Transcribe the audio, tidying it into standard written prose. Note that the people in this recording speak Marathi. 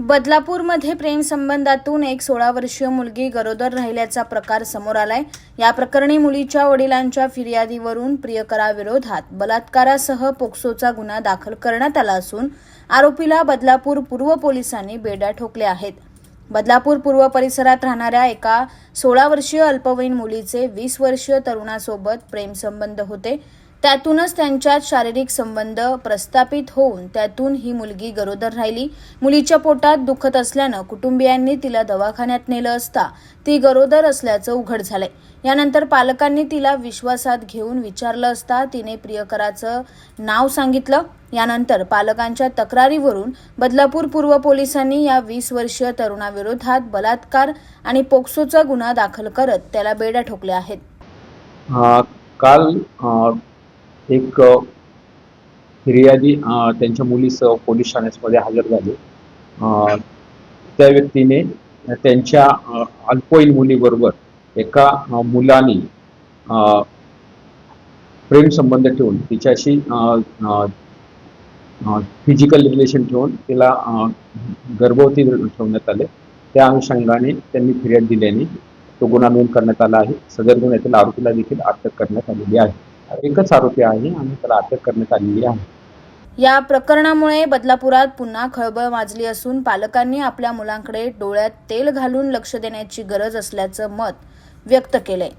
बदलापूरमध्ये प्रेम संबंधातून एक 16 वर्षीय मुलगी गरोदर राहिल्याचा प्रकार समोर आलाय। या प्रकरणी मुलीच्या वडिलांच्या फिर्यादीवरून प्रियकराविरोधात बलात्कारासह पोक्सोचा गुन्हा दाखल करण्यात आला असून आरोपीला बदलापूर पूर्व पोलिसांनी बेड्या ठोकल्या आहेत। बदलापूर पूर्व परिसरात राहणाऱ्या एका 16 वर्षीय अल्पवयीन मुलीचे 20 वर्षीय तरुणासोबत प्रेमसंबंध होते। त्यातूनच त्यांच्यात शारीरिक संबंध प्रस्थापित होऊन त्यातून ही मुलगी गरोदर राहिली। मुलीच्या पोटात दुखत असल्यानं कुटुंबियांनी तिला दवाखान्यात नेलं असता ती गरोदर असल्याचं उघड झालंय। यानंतर पालकांनी तिला विश्वासात घेऊन विचारलं असता तिने प्रियकराचं नाव सांगितलं। यानंतर पालकांच्या तक्रारीवरून बदलापूर पूर्व पोलिसांनी या 20 वर्षीय तरुणाविरोधात बलात्कार आणि पोक्सोचा गुन्हा दाखल करत त्याला बेड्या ठोकल्या आहेत। काल एक फिर्यादी त्यांच्या मुलीसह पोलीस ठाण्यामध्ये हजर झाले। त्या व्यक्तीने त्यांच्या अल्पवयीन मुलीबरोबर एका मुलाने प्रेम संबंध ठेवून तिच्याशी फिजिकल रिलेशन ठेवून तिला गर्भवती ठेवण्यात आले। त्या अनुषंगाने त्यांनी फिर्याद दिल्याने तो गुन्हा नोंद करण्यात आला आहे। सदर गुन्ह्यातील आरोपीला देखील अटक करण्यात आलेली आहे। एकच आरोपी आहे आणि त्याला अटक करण्यात आलेली आहे। या प्रकरणामुळे बदलापुरात पुन्हा खळबळ माजली असून पालकांनी आपल्या मुलांकडे डोळ्यात तेल घालून लक्ष देण्याची गरज असल्याचं मत व्यक्त केलंय।